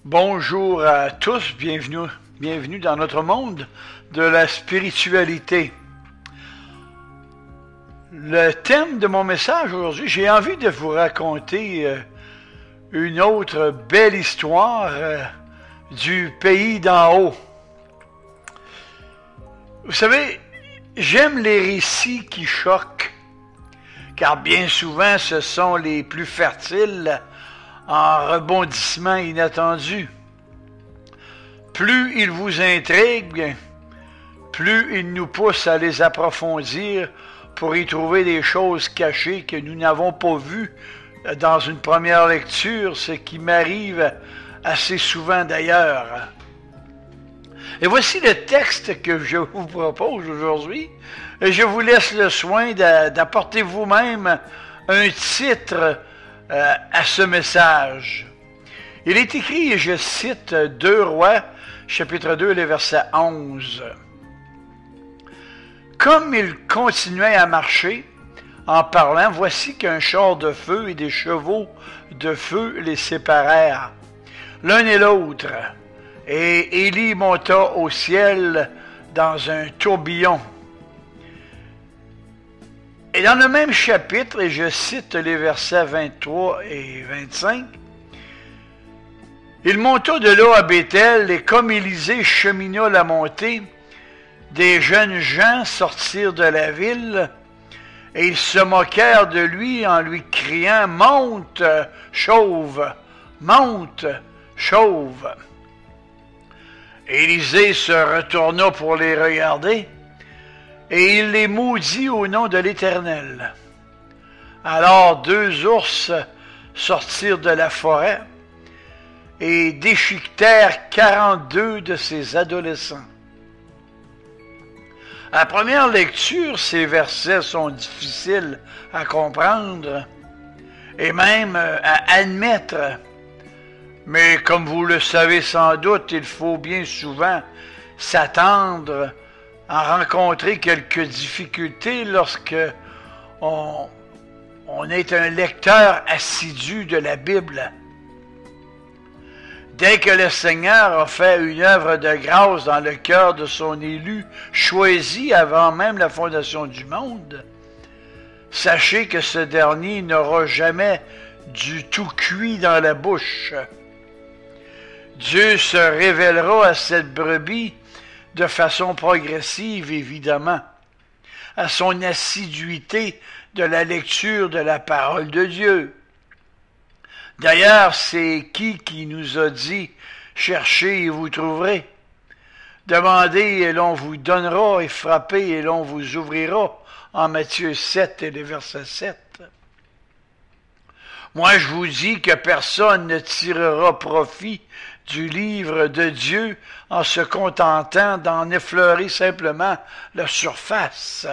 Bonjour à tous, bienvenue dans notre monde de la spiritualité. Le thème de mon message aujourd'hui, j'ai envie de vous raconter une autre belle histoire du pays d'en haut. Vous savez, j'aime les récits qui choquent, car bien souvent ce sont les plus fertiles en rebondissements inattendus. Plus ils vous intriguent, plus ils nous poussent à les approfondir pour y trouver des choses cachées que nous n'avons pas vues dans une première lecture, ce qui m'arrive assez souvent d'ailleurs. Et voici le texte que je vous propose aujourd'hui. Je vous laisse le soin d'apporter vous-même un titre à ce message. Il est écrit, et je cite 2 Rois, chapitre 2, le verset 11. Comme il continuait à marcher, en parlant, voici qu'un char de feu et des chevaux de feu les séparèrent, l'un et l'autre. Et Élie monta au ciel dans un tourbillon. Et dans le même chapitre, et je cite les versets 23 et 25, il monta de là à Béthel, et comme Élisée chemina la montée, des jeunes gens sortirent de la ville, et ils se moquèrent de lui en lui criant « Monte, chauve! Monte, chauve! » Élisée se retourna pour les regarder, et il les maudit au nom de l'Éternel. Alors 2 ours sortirent de la forêt et déchiquetèrent 42 de ses adolescents. À première lecture, ces versets sont difficiles à comprendre et même à admettre. Mais comme vous le savez sans doute, il faut bien souvent s'attendre à rencontrer quelques difficultés lorsque on est un lecteur assidu de la Bible. Dès que le Seigneur a fait une œuvre de grâce dans le cœur de son élu, choisi avant même la fondation du monde, sachez que ce dernier n'aura jamais du tout cuit dans la bouche. Dieu se révélera à cette brebis de façon progressive, évidemment, à son assiduité de la lecture de la parole de Dieu. D'ailleurs, c'est qui nous a dit « Cherchez et vous trouverez ». Demandez et l'on vous donnera, et frappez et l'on vous ouvrira, en Matthieu 7 et le verset 7. Moi, je vous dis que personne ne tirera profit du livre de Dieu en se contentant d'en effleurer simplement la surface.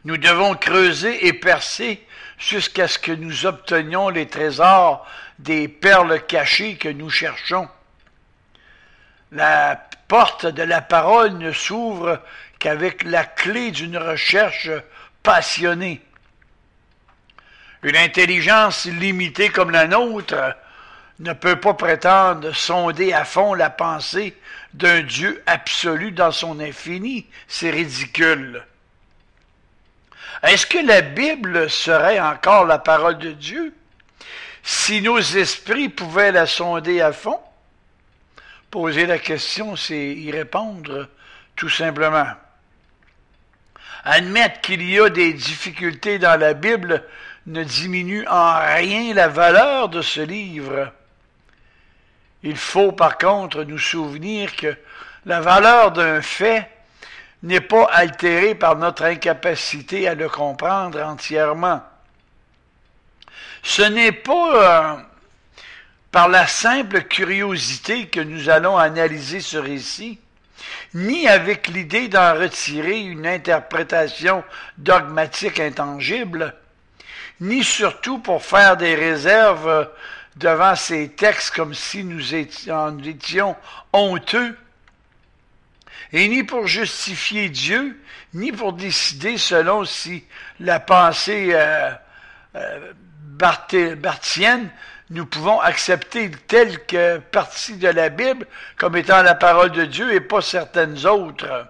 Nous devons creuser et percer jusqu'à ce que nous obtenions les trésors des perles cachées que nous cherchons. La porte de la parole ne s'ouvre qu'avec la clé d'une recherche passionnée. Une intelligence limitée comme la nôtre ne peut pas prétendre sonder à fond la pensée d'un Dieu absolu dans son infini. C'est ridicule. Est-ce que la Bible serait encore la parole de Dieu si nos esprits pouvaient la sonder à fond? Poser la question, c'est y répondre tout simplement. Admettre qu'il y a des difficultés dans la Bible ne diminue en rien la valeur de ce livre. Il faut par contre nous souvenir que la valeur d'un fait n'est pas altérée par notre incapacité à le comprendre entièrement. Ce n'est pas par la simple curiosité que nous allons analyser ce récit, ni avec l'idée d'en retirer une interprétation dogmatique intangible, ni surtout pour faire des réserves devant ces textes comme si nous étions honteux, et ni pour justifier Dieu, ni pour décider selon si la pensée barthienne nous pouvons accepter telle que partie de la Bible comme étant la parole de Dieu et pas certaines autres.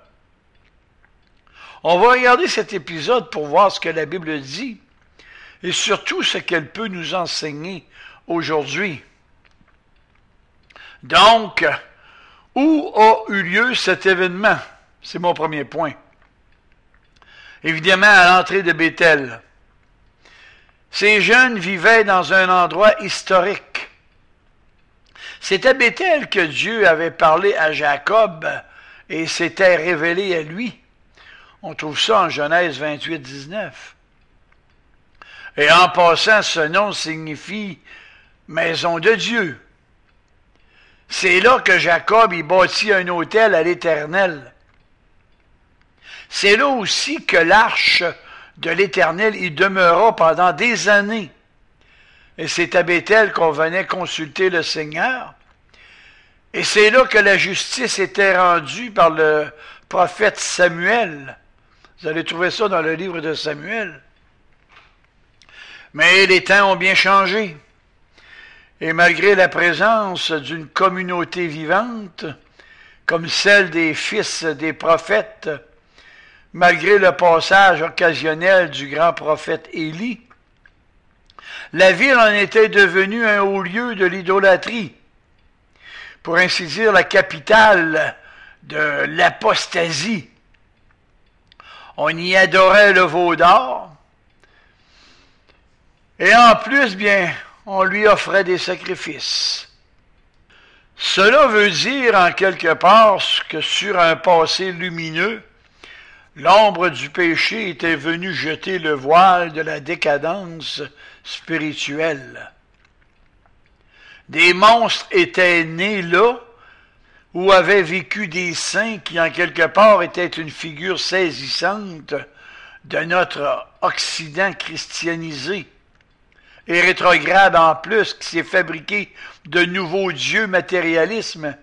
On va regarder cet épisode pour voir ce que la Bible dit et surtout ce qu'elle peut nous enseigner aujourd'hui. Donc, où a eu lieu cet événement? C'est mon premier point. Évidemment, à l'entrée de Béthel. Ces jeunes vivaient dans un endroit historique. C'est à Béthel que Dieu avait parlé à Jacob et s'était révélé à lui. On trouve ça en Genèse 28, 19. Et en passant, ce nom signifie maison de Dieu. C'est là que Jacob y bâtit un autel à l'Éternel. C'est là aussi que l'arche de l'Éternel y demeura pendant des années. Et c'est à Béthel qu'on venait consulter le Seigneur. Et c'est là que la justice était rendue par le prophète Samuel. Vous allez trouver ça dans le livre de Samuel. Mais les temps ont bien changé. Et malgré la présence d'une communauté vivante, comme celle des fils des prophètes, malgré le passage occasionnel du grand prophète Élie, la ville en était devenue un haut lieu de l'idolâtrie, pour ainsi dire la capitale de l'apostasie. On y adorait le veau d'or, et en plus, bien, on lui offrait des sacrifices. Cela veut dire en quelque part que sur un passé lumineux, l'ombre du péché était venue jeter le voile de la décadence spirituelle. Des monstres étaient nés là, où avaient vécu des saints qui en quelque part étaient une figure saisissante de notre Occident christianisé. Et rétrograde en plus, qui s'est fabriqué de nouveaux dieux matérialisme,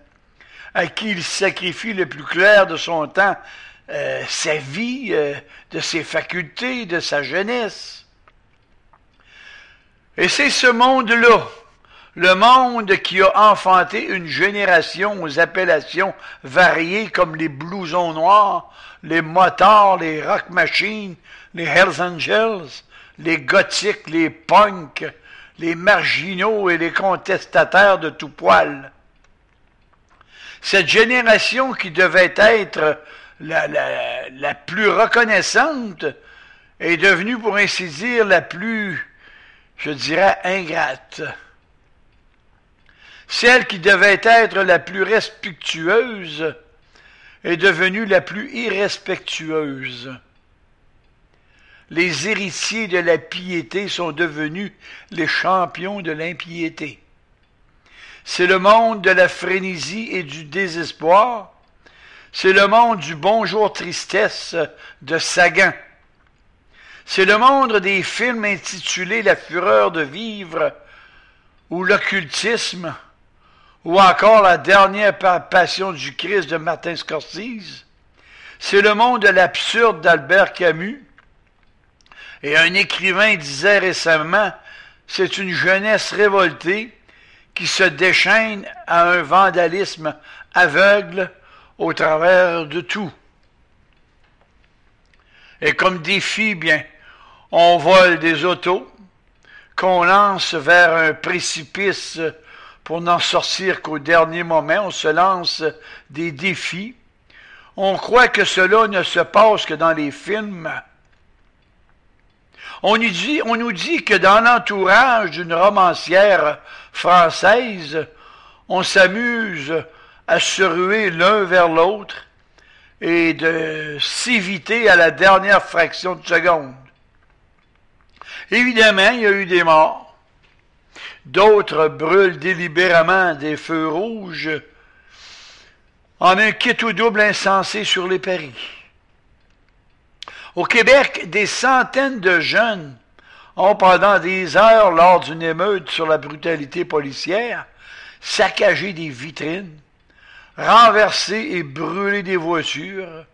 à qui il sacrifie le plus clair de son temps, sa vie, de ses facultés, de sa jeunesse. Et c'est ce monde-là, le monde qui a enfanté une génération aux appellations variées comme les blousons noirs, les motards, les rock machines, les Hells Angels, les gothiques, les punks, les marginaux et les contestataires de tout poil. Cette génération qui devait être la plus reconnaissante est devenue, pour ainsi dire, la plus, je dirais, ingrate. Celle qui devait être la plus respectueuse est devenue la plus irrespectueuse. Les héritiers de la piété sont devenus les champions de l'impiété. C'est le monde de la frénésie et du désespoir. C'est le monde du bonjour tristesse de Sagan. C'est le monde des films intitulés La fureur de vivre ou l'occultisme ou encore La dernière passion du Christ de Martin Scorsese. C'est le monde de l'absurde d'Albert Camus. Et un écrivain disait récemment, c'est une jeunesse révoltée qui se déchaîne à un vandalisme aveugle au travers de tout. Et comme défi, bien, on vole des autos, qu'on lance vers un précipice pour n'en sortir qu'au dernier moment, on se lance des défis. On croit que cela ne se passe que dans les films. On nous dit que dans l'entourage d'une romancière française, on s'amuse à se ruer l'un vers l'autre et de s'éviter à la dernière fraction de seconde. Évidemment, il y a eu des morts. D'autres brûlent délibérément des feux rouges en un kit ou double insensé sur les paris. Au Québec, des centaines de jeunes ont, pendant des heures, lors d'une émeute sur la brutalité policière, saccagé des vitrines, renversé et brûlé des voitures,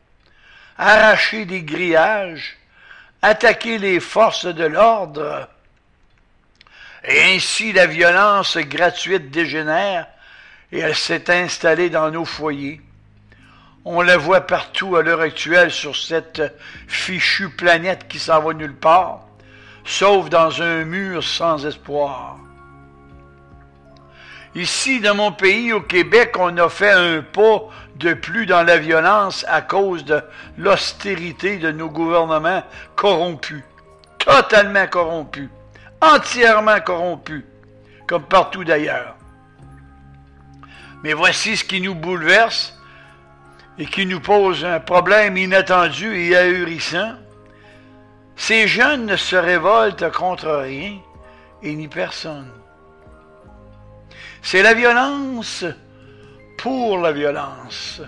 arraché des grillages, attaqué les forces de l'ordre Et ainsi la violence gratuite dégénère et elle s'est installée dans nos foyers. On la voit partout à l'heure actuelle sur cette fichue planète qui s'en va nulle part, sauf dans un mur sans espoir. Ici, dans mon pays, au Québec, on a fait un pas de plus dans la violence à cause de l'austérité de nos gouvernements corrompus, totalement corrompus, entièrement corrompus, comme partout d'ailleurs. Mais voici ce qui nous bouleverse et qui nous pose un problème inattendu et ahurissant. Ces jeunes ne se révoltent contre rien et ni personne. C'est la violence pour la violence.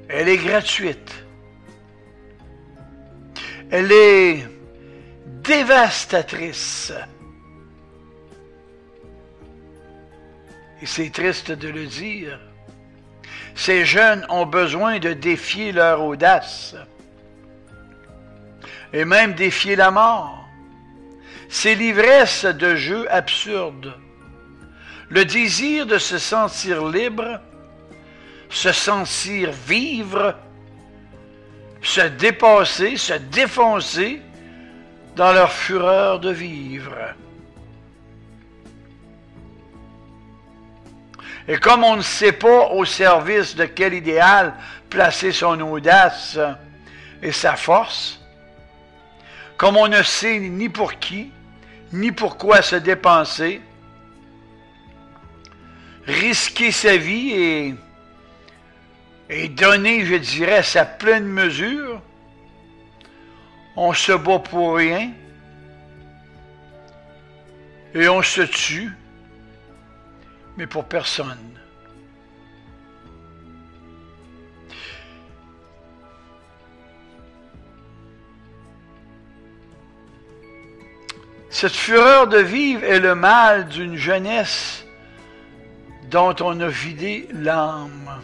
Elle est gratuite. Elle est dévastatrice. Et c'est triste de le dire. Ces jeunes ont besoin de défier leur audace et même défier la mort. C'est l'ivresse de jeux absurdes. Le désir de se sentir libre, se sentir vivre, se dépasser, se défoncer dans leur fureur de vivre. Et comme on ne sait pas au service de quel idéal placer son audace et sa force, comme on ne sait ni pour qui, ni pourquoi se dépenser, risquer sa vie et donner, je dirais, sa pleine mesure, on se bat pour rien et on se tue, mais pour personne. Cette fureur de vivre est le mal d'une jeunesse dont on a vidé l'âme.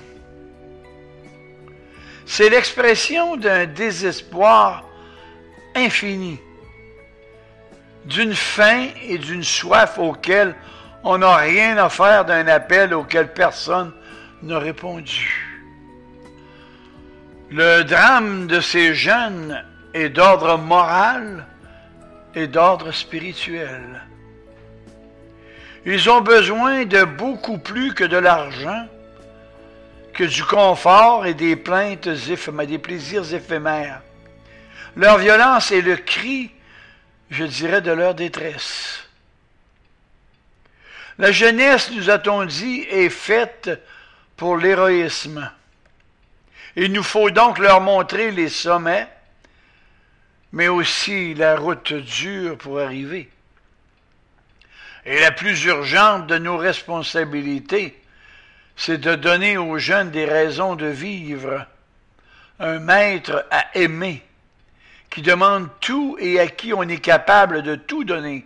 C'est l'expression d'un désespoir infini, d'une faim et d'une soif auxquelles on n'a rien à faire d'un appel auquel personne n'a répondu. Le drame de ces jeunes est d'ordre moral et d'ordre spirituel. Ils ont besoin de beaucoup plus que de l'argent, que du confort et des plaintes éphémères, des plaisirs éphémères. Leur violence est le cri, je dirais, de leur détresse. La jeunesse, nous a-t-on dit, est faite pour l'héroïsme. Il nous faut donc leur montrer les sommets, mais aussi la route dure pour arriver. Et la plus urgente de nos responsabilités, c'est de donner aux jeunes des raisons de vivre, un maître à aimer, qui demande tout et à qui on est capable de tout donner.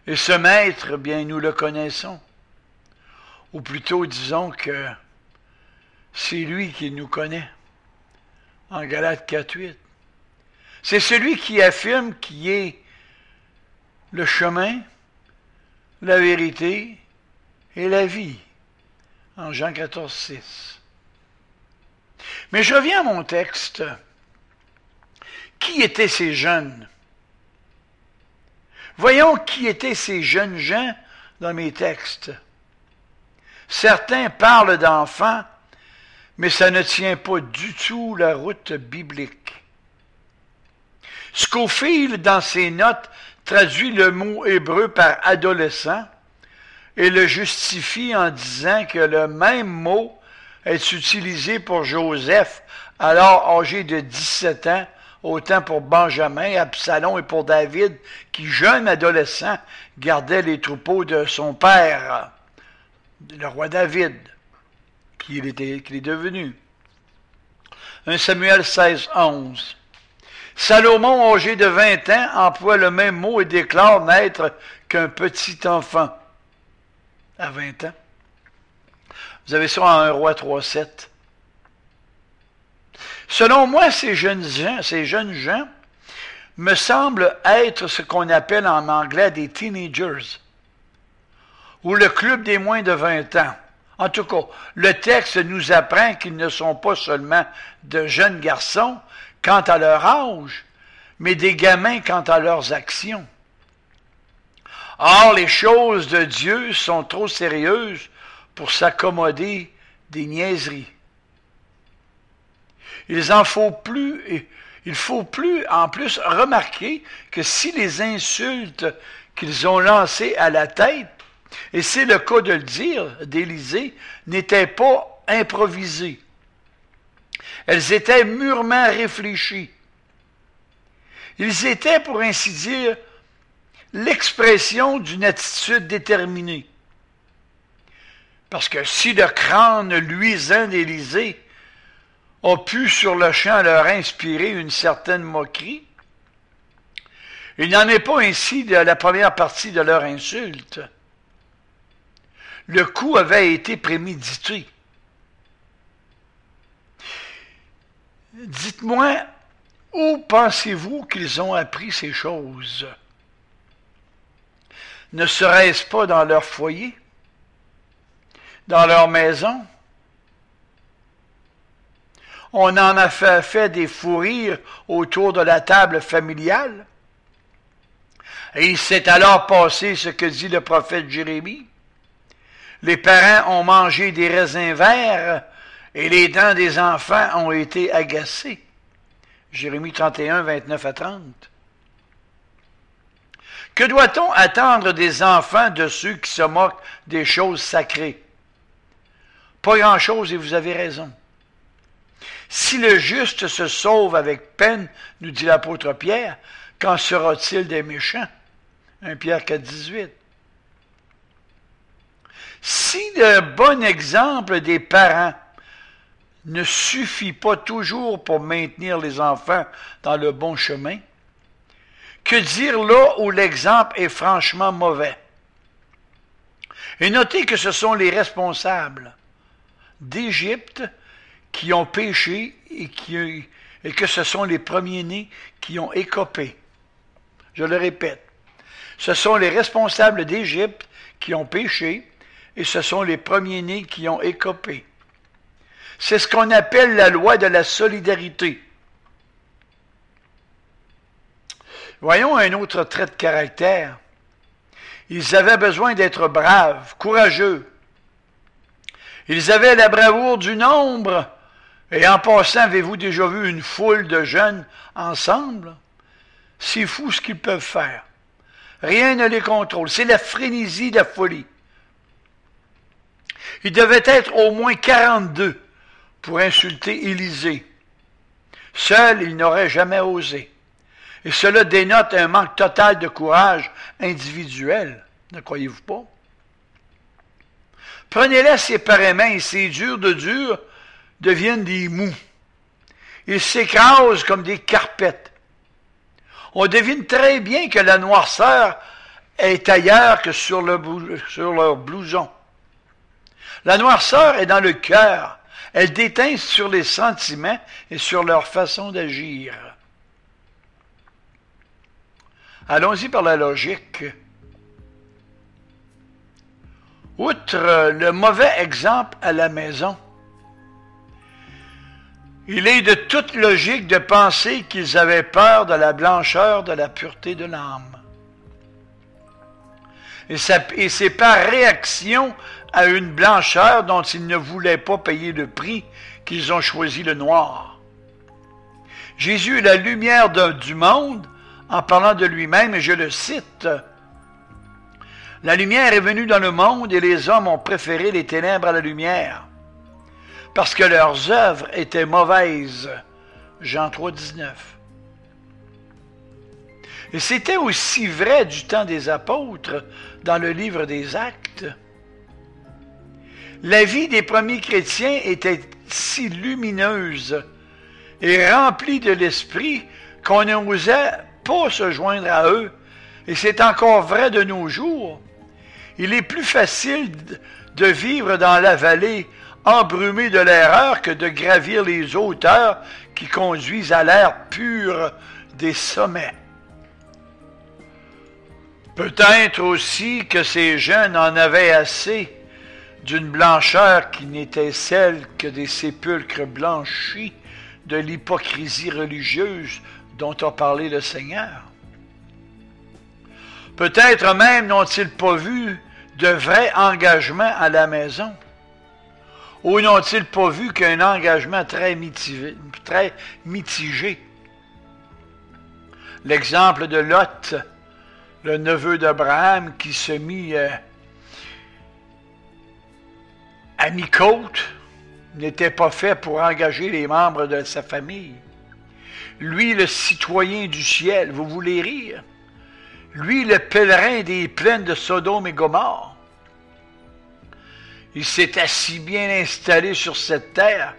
Et ce maître, bien, nous le connaissons. Ou plutôt, disons que c'est lui qui nous connaît. En Galates 4:8. C'est celui qui affirme qui est le chemin, la vérité et la vie. En Jean 14:6. Mais je reviens à mon texte. Qui étaient ces jeunes? Voyons qui étaient ces jeunes gens dans mes textes. Certains parlent d'enfants, mais ça ne tient pas du tout la route biblique. Scofield, dans ses notes, traduit le mot hébreu par adolescent et le justifie en disant que le même mot est utilisé pour Joseph, alors âgé de 17 ans, autant pour Benjamin, Absalom et pour David, qui, jeune adolescent, gardait les troupeaux de son père, le roi David, qu'il est devenu. 1 Samuel 16:11. Salomon, âgé de 20 ans, emploie le même mot et déclare n'être qu'un petit enfant à 20 ans. Vous avez ça en 1 Roi 3:7. Selon moi, ces jeunes gens me semble être ce qu'on appelle en anglais des teenagers, ou le club des moins de 20 ans. En tout cas, le texte nous apprend qu'ils ne sont pas seulement de jeunes garçons quant à leur âge, mais des gamins quant à leurs actions. Or, les choses de Dieu sont trop sérieuses pour s'accommoder des niaiseries. Il faut plus en plus remarquer que si les insultes qu'ils ont lancées à la tête, et c'est le cas de le dire d'Élisée, n'étaient pas improvisées. Elles étaient mûrement réfléchies. Ils étaient, pour ainsi dire, l'expression d'une attitude déterminée. Parce que si le crâne luisant d'Élisée a pu sur le champ leur inspirer une certaine moquerie, il n'en est pas ainsi de la première partie de leur insulte. Le coup avait été prémédité. Dites-moi, où pensez-vous qu'ils ont appris ces choses? Ne serait-ce pas dans leur foyer? Dans leur maison? On en a fait des fous rires autour de la table familiale. Et il s'est alors passé ce que dit le prophète Jérémie. Les parents ont mangé des raisins verts et les dents des enfants ont été agacées. Jérémie 31, 29 à 30. Que doit-on attendre des enfants de ceux qui se moquent des choses sacrées? Pas grand-chose et vous avez raison. Si le juste se sauve avec peine, nous dit l'apôtre Pierre, qu'en sera-t-il des méchants? 1 Pierre 4, 18. Si le bon exemple des parents ne suffit pas toujours pour maintenir les enfants dans le bon chemin, que dire là où l'exemple est franchement mauvais? Et notez que ce sont les responsables d'Égypte qui ont péché et que ce sont les premiers-nés qui ont écopé. Je le répète, ce sont les responsables d'Égypte qui ont péché et ce sont les premiers-nés qui ont écopé. C'est ce qu'on appelle la loi de la solidarité. Voyons un autre trait de caractère. Ils avaient besoin d'être braves, courageux. Ils avaient la bravoure du nombre. Et en passant, avez-vous déjà vu une foule de jeunes ensemble? C'est fou ce qu'ils peuvent faire. Rien ne les contrôle. C'est la frénésie de la folie. Il devait être au moins 42 pour insulter Élisée. Seul, il n'aurait jamais osé. Et cela dénote un manque total de courage individuel. Ne croyez-vous pas? Prenez-les séparément et ces durs de dur deviennent des mous. Ils s'écrasent comme des carpettes. On devine très bien que la noirceur est ailleurs que sur leur blouson. La noirceur est dans le cœur. Elle déteint sur les sentiments et sur leur façon d'agir. Allons-y par la logique. Outre le mauvais exemple à la maison, il est de toute logique de penser qu'ils avaient peur de la blancheur, de la pureté de l'âme. Et c'est par réaction à une blancheur dont ils ne voulaient pas payer le prix qu'ils ont choisi le noir. Jésus est la lumière du monde en parlant de lui-même, et je le cite, « La lumière est venue dans le monde et les hommes ont préféré les ténèbres à la lumière, parce que leurs œuvres étaient mauvaises. » Jean 3, 19. Et c'était aussi vrai du temps des apôtres dans le livre des Actes. La vie des premiers chrétiens était si lumineuse et remplie de l'esprit qu'on n'osait pas se joindre à eux. Et c'est encore vrai de nos jours. Il est plus facile de vivre dans la vallée embrumée de l'erreur que de gravir les hauteurs qui conduisent à l'air pur des sommets. Peut-être aussi que ces jeunes en avaient assez d'une blancheur qui n'était celle que des sépulcres blanchis de l'hypocrisie religieuse dont a parlé le Seigneur. Peut-être même n'ont-ils pas vu de vrai engagement à la maison, ou n'ont-ils pas vu qu'un engagement très mitigé. L'exemple de Lot, le neveu d'Abraham, qui se mit à mi-côte, n'était pas fait pour engager les membres de sa famille. Lui, le citoyen du ciel, vous voulez rire? Lui, le pèlerin des plaines de Sodome et Gomorrhe. Il s'était si bien installé sur cette terre.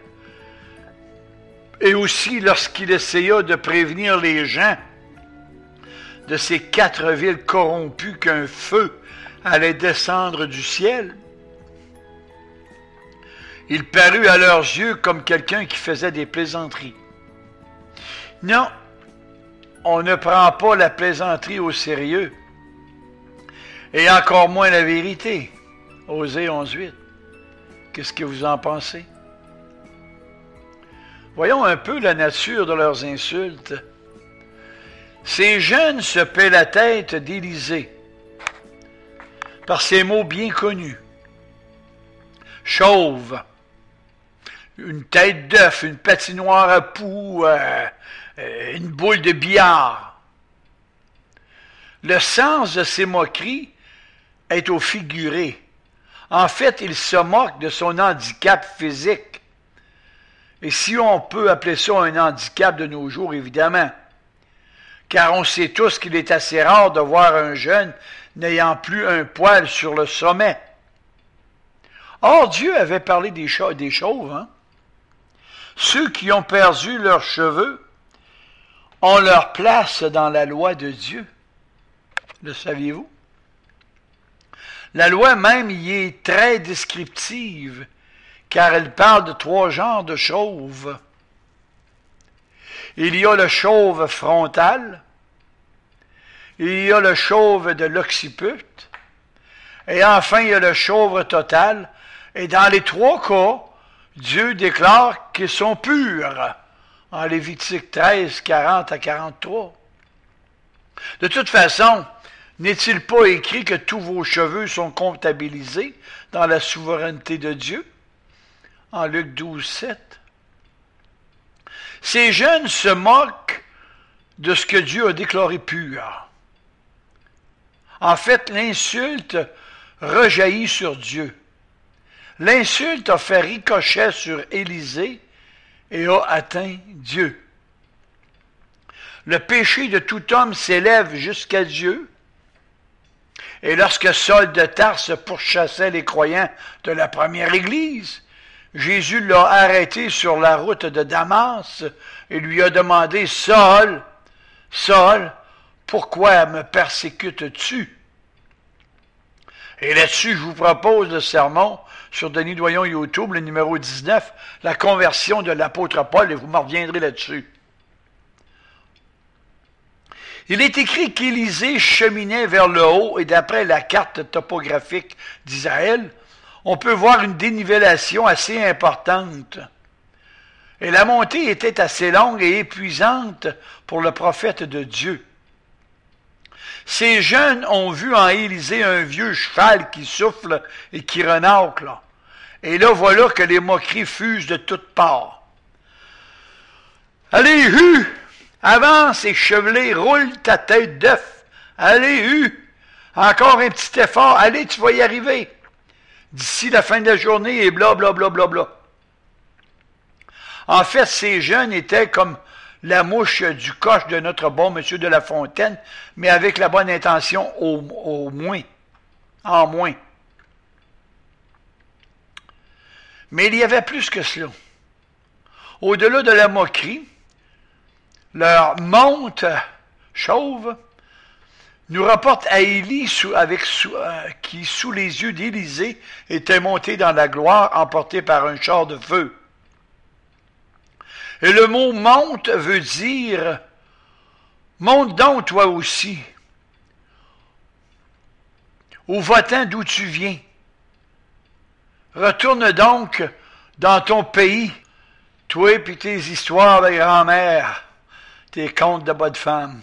Et aussi, lorsqu'il essaya de prévenir les gens de ces 4 villes corrompues qu'un feu allait descendre du ciel, il parut à leurs yeux comme quelqu'un qui faisait des plaisanteries. Non, on ne prend pas la plaisanterie au sérieux, et encore moins la vérité. Osée 11:8. Qu'est-ce que vous en pensez? Voyons un peu la nature de leurs insultes. Ces jeunes se paient la tête d'Élisée par ces mots bien connus. Chauve, une tête d'œuf, une patinoire à poux, une boule de billard. Le sens de ces moqueries est au figuré. En fait, il se moque de son handicap physique. Et si on peut appeler ça un handicap de nos jours, évidemment, car on sait tous qu'il est assez rare de voir un jeune n'ayant plus un poil sur le sommet. Or, Dieu avait parlé des chauves, hein? Ceux qui ont perdu leurs cheveux ont leur place dans la loi de Dieu. Le saviez-vous? La loi même y est très descriptive, car elle parle de 3 genres de chauves. Il y a le chauve frontal, il y a le chauve de l'occiput, et enfin il y a le chauve total, et dans les 3 cas, Dieu déclare qu'ils sont purs, en Lévitique 13, 40 à 43. De toute façon, n'est-il pas écrit que tous vos cheveux sont comptabilisés dans la souveraineté de Dieu? En Luc 12, 7. Ces jeunes se moquent de ce que Dieu a déclaré pur. En fait, l'insulte rejaillit sur Dieu. L'insulte a fait ricochet sur Élisée et a atteint Dieu. Le péché de tout homme s'élève jusqu'à Dieu. Et lorsque Saul de Tarse pourchassait les croyants de la première Église, Jésus l'a arrêté sur la route de Damas et lui a demandé, « Saul, Saul, pourquoi me persécutes-tu? » Et là-dessus, je vous propose le sermon sur Denis Doyon YouTube, le numéro 19, la conversion de l'apôtre Paul, et vous m'en reviendrez là-dessus. Il est écrit qu'Élisée cheminait vers le haut, et d'après la carte topographique d'Israël, on peut voir une dénivellation assez importante. Et la montée était assez longue et épuisante pour le prophète de Dieu. Ces jeunes ont vu en Élisée un vieux cheval qui souffle et qui renacle. Et là, voilà que les moqueries fusent de toutes parts. Allez, hu! Avance, échevelé, roule ta tête d'œuf. Allez, hu! Encore un petit effort. Allez, tu vas y arriver. D'ici la fin de la journée et bla, bla, bla, bla, bla. En fait, ces jeunes étaient comme la mouche du coche de notre bon monsieur de La Fontaine, mais avec la bonne intention au moins, en moins. Mais il y avait plus que cela. Au-delà de la moquerie, leur monte chauve nous rapporte à Élie qui, sous les yeux d'Élisée, était monté dans la gloire, emporté par un char de feu. Et le mot « monte » veut dire « monte donc toi aussi ». Ou va-t'en d'où tu viens. Retourne donc dans ton pays, toi et tes histoires de grand-mère, tes contes de bonne femme.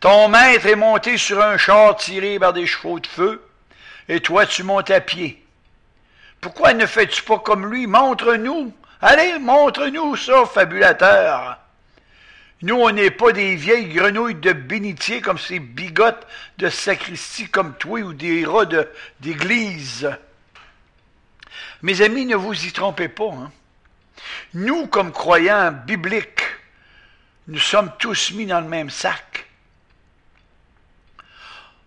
Ton maître est monté sur un char tiré par des chevaux de feu, et toi tu montes à pied. Pourquoi ne fais-tu pas comme lui? Montre-nous. Allez, montre-nous ça, fabulateur. Nous, on n'est pas des vieilles grenouilles de bénitier comme ces bigotes de sacristie comme toi ou des rats d'église. Mes amis, ne vous y trompez pas. Hein? Nous, comme croyants bibliques, nous sommes tous mis dans le même sac.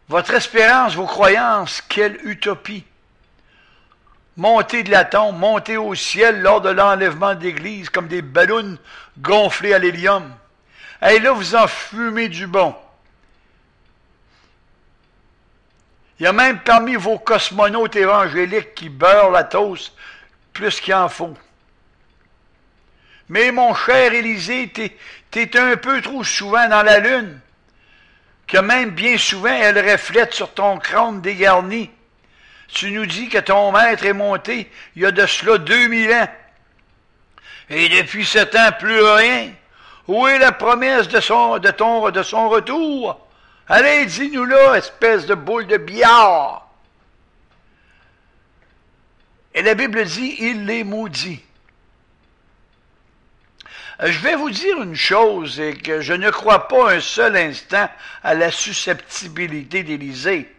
Votre espérance, vos croyances, quelle utopie! Monter de la tombe, monter au ciel lors de l'enlèvement de l'Église comme des ballons gonflés à l'hélium. Et là, vous en fumez du bon. Il y a même parmi vos cosmonautes évangéliques qui beurrent la toast plus qu'il en faut. Mais mon cher Élisée, t'es un peu trop souvent dans la lune, que même bien souvent elle reflète sur ton crâne dégarni. Tu nous dis que ton maître est monté il y a de cela 2000 ans. Et depuis ce temps, plus rien. Où est la promesse de son retour? Allez, dis-nous là, espèce de boule de billard. Et la Bible dit, il les maudit. Je vais vous dire une chose, et que je ne crois pas un seul instant à la susceptibilité d'Élisée.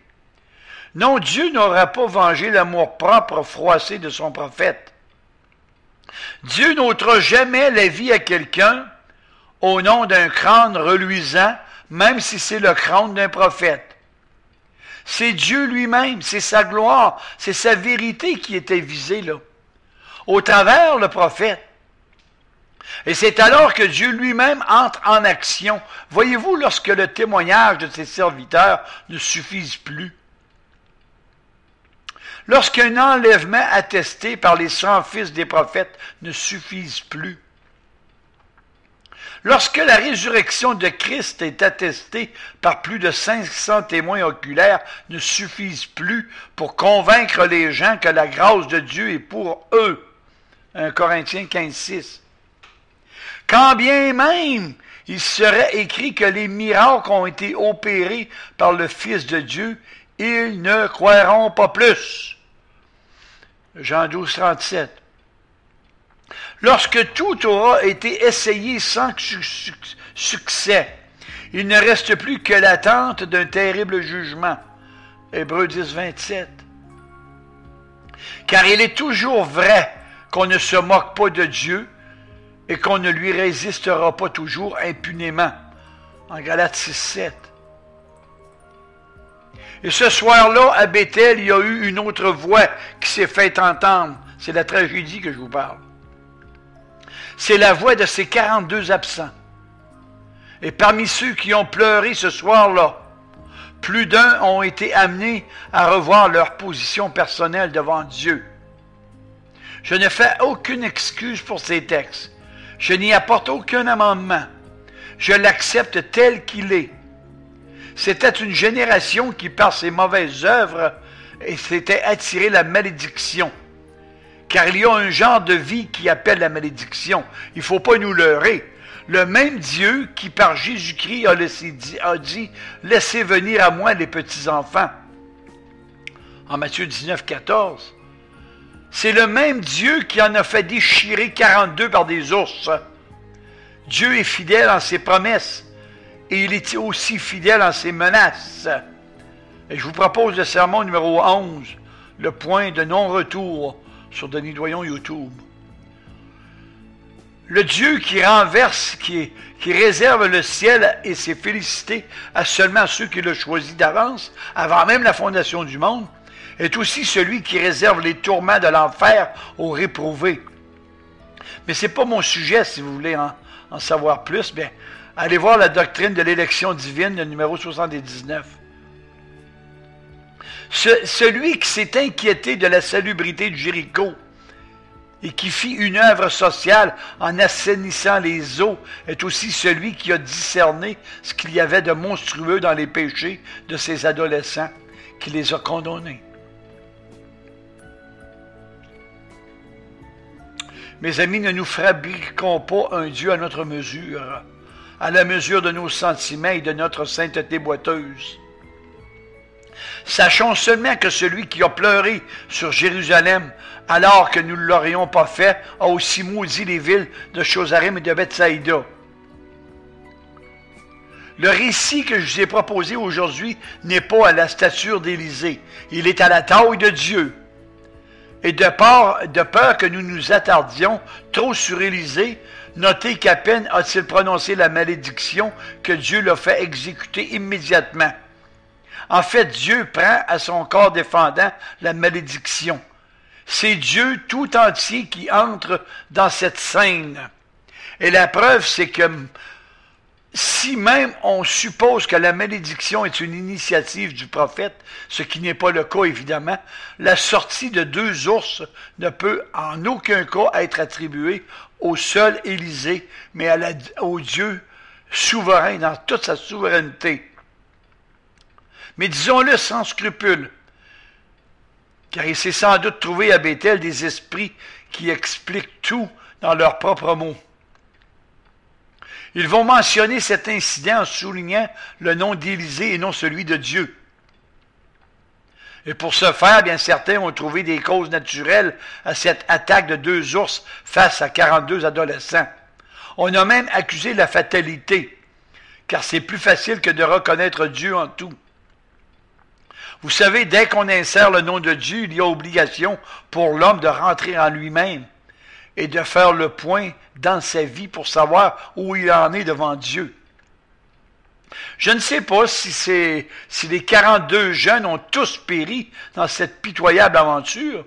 Non, Dieu n'aura pas vengé l'amour-propre froissé de son prophète. Dieu n'ôtera jamais la vie à quelqu'un au nom d'un crâne reluisant, même si c'est le crâne d'un prophète. C'est Dieu lui-même, c'est sa gloire, c'est sa vérité qui était visée là, au travers le prophète. Et c'est alors que Dieu lui-même entre en action. Voyez-vous, lorsque le témoignage de ses serviteurs ne suffise plus. Lorsqu'un enlèvement attesté par les 100 fils des prophètes ne suffise plus. Lorsque la résurrection de Christ est attestée par plus de 500 témoins oculaires ne suffisent plus pour convaincre les gens que la grâce de Dieu est pour eux. 1 Corinthiens 15, 6. Quand bien même il serait écrit que les miracles ont été opérés par le Fils de Dieu, ils ne croiront pas plus. Jean 12, 37. Lorsque tout aura été essayé sans succès, il ne reste plus que l'attente d'un terrible jugement. Hébreux 10, 27. Car il est toujours vrai qu'on ne se moque pas de Dieu et qu'on ne lui résistera pas toujours impunément. En Galates 6, 7. Et ce soir-là, à Béthel, il y a eu une autre voix qui s'est fait entendre. C'est la tragédie que je vous parle. C'est la voix de ces 42 absents. Et parmi ceux qui ont pleuré ce soir-là, plus d'un ont été amenés à revoir leur position personnelle devant Dieu. Je ne fais aucune excuse pour ces textes. Je n'y apporte aucun amendement. Je l'accepte tel qu'il est. C'était une génération qui, par ses mauvaises œuvres, s'était attiré la malédiction. Car il y a un genre de vie qui appelle la malédiction. Il ne faut pas nous leurrer. Le même Dieu qui, par Jésus-Christ, a dit « Laissez venir à moi les petits-enfants » en Matthieu 19, 14. C'est le même Dieu qui en a fait déchirer 42 par des ours. Dieu est fidèle en ses promesses. Et il est aussi fidèle en ses menaces. Et je vous propose le sermon numéro 11, le point de non-retour sur Denis Doyon YouTube. Le Dieu qui renverse, qui réserve le ciel et ses félicités à seulement ceux qui l'ont choisi d'avance, avant même la fondation du monde, est aussi celui qui réserve les tourments de l'enfer aux réprouvés. Mais ce n'est pas mon sujet, si vous voulez en savoir plus, bien, allez voir la doctrine de l'élection divine, le numéro 79. Celui qui s'est inquiété de la salubrité de Jéricho et qui fit une œuvre sociale en assainissant les eaux est aussi celui qui a discerné ce qu'il y avait de monstrueux dans les péchés de ses adolescents qui les a condamnés. Mes amis, ne nous fabriquons pas un Dieu à notre mesure, à la mesure de nos sentiments et de notre sainteté boiteuse. Sachons seulement que celui qui a pleuré sur Jérusalem, alors que nous ne l'aurions pas fait, a aussi maudit les villes de Chosarim et de Bethsaïda. Le récit que je vous ai proposé aujourd'hui n'est pas à la stature d'Élisée, il est à la taille de Dieu. Et de peur que nous nous attardions trop sur Élisée, notez qu'à peine a-t-il prononcé la malédiction que Dieu l'a fait exécuter immédiatement. En fait, Dieu prend à son corps défendant la malédiction. C'est Dieu tout entier qui entre dans cette scène. Et la preuve, c'est que si même on suppose que la malédiction est une initiative du prophète, ce qui n'est pas le cas évidemment, la sortie de 2 ours ne peut en aucun cas être attribuée au seul Élisée, mais au Dieu souverain dans toute sa souveraineté. Mais disons-le sans scrupule, car il s'est sans doute trouvé à Béthel des esprits qui expliquent tout dans leurs propres mots. Ils vont mentionner cet incident en soulignant le nom d'Élisée et non celui de Dieu. Et pour ce faire, bien certains ont trouvé des causes naturelles à cette attaque de 2 ours face à 42 adolescents. On a même accusé la fatalité, car c'est plus facile que de reconnaître Dieu en tout. Vous savez, dès qu'on insère le nom de Dieu, il y a obligation pour l'homme de rentrer en lui-même et de faire le point dans sa vie pour savoir où il en est devant Dieu. Je ne sais pas si les 42 jeunes ont tous péri dans cette pitoyable aventure,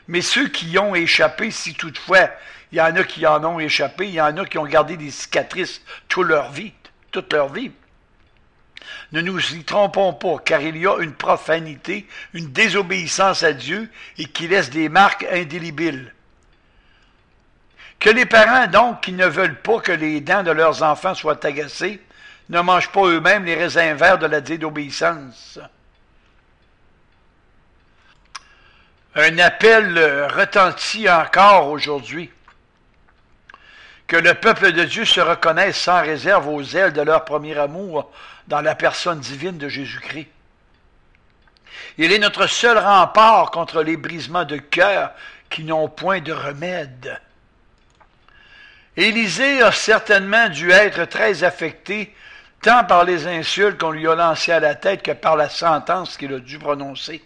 mais ceux qui y ont échappé, si toutefois il y en a qui en ont échappé, il y en a qui ont gardé des cicatrices toute leur vie. Ne nous y trompons pas, car il y a une profanité, une désobéissance à Dieu et qui laisse des marques indélébiles. Que les parents, donc, qui ne veulent pas que les dents de leurs enfants soient agacées, ne mangent pas eux-mêmes les raisins verts de la désobéissance. Un appel retentit encore aujourd'hui. Que le peuple de Dieu se reconnaisse sans réserve aux ailes de leur premier amour dans la personne divine de Jésus-Christ. Il est notre seul rempart contre les brisements de cœur qui n'ont point de remède. Élisée a certainement dû être très affecté tant par les insultes qu'on lui a lancées à la tête que par la sentence qu'il a dû prononcer.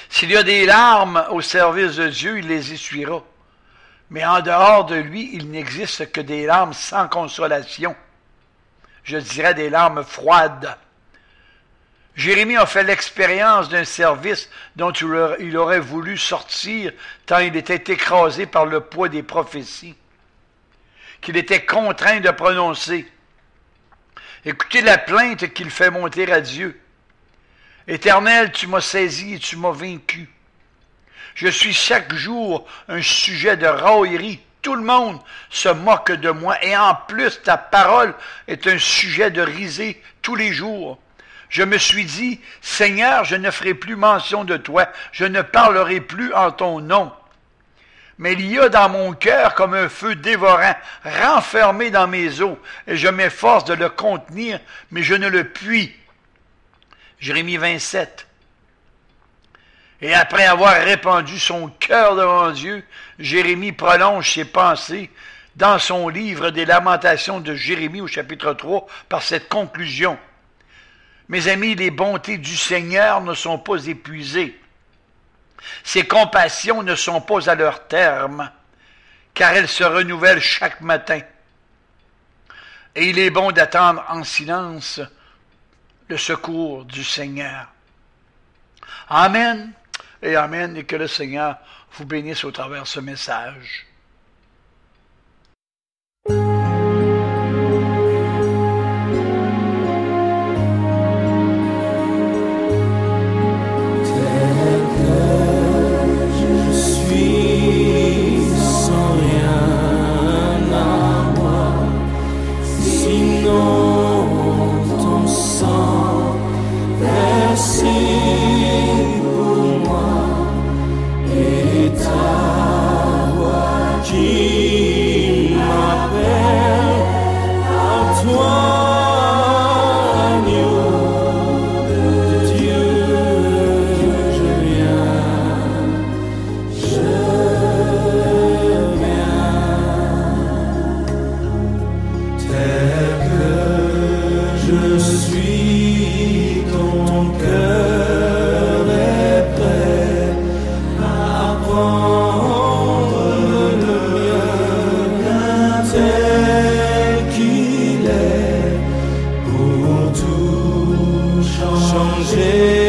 S'il y a des larmes au service de Dieu, il les essuiera. Mais en dehors de lui, il n'existe que des larmes sans consolation. Je dirais des larmes froides. Jérémie a fait l'expérience d'un service dont il aurait voulu sortir tant il était écrasé par le poids des prophéties, qu'il était contraint de prononcer. Écoutez la plainte qu'il fait monter à Dieu. « Éternel, tu m'as saisi et tu m'as vaincu. Je suis chaque jour un sujet de raillerie. Tout le monde se moque de moi. Et en plus, ta parole est un sujet de risée tous les jours. Je me suis dit, Seigneur, je ne ferai plus mention de toi. Je ne parlerai plus en ton nom. Mais il y a dans mon cœur comme un feu dévorant, renfermé dans mes os. Et je m'efforce de le contenir, mais je ne le puis. » Jérémie 27. Et après avoir répandu son cœur devant Dieu, Jérémie prolonge ses pensées dans son livre des Lamentations de Jérémie au chapitre 3 par cette conclusion. Mes amis, les bontés du Seigneur ne sont pas épuisées. Ses compassions ne sont pas à leur terme, car elles se renouvellent chaque matin. Et il est bon d'attendre en silence le secours du Seigneur. Amen et amen, et que le Seigneur vous bénisse au travers de ce message. See changé.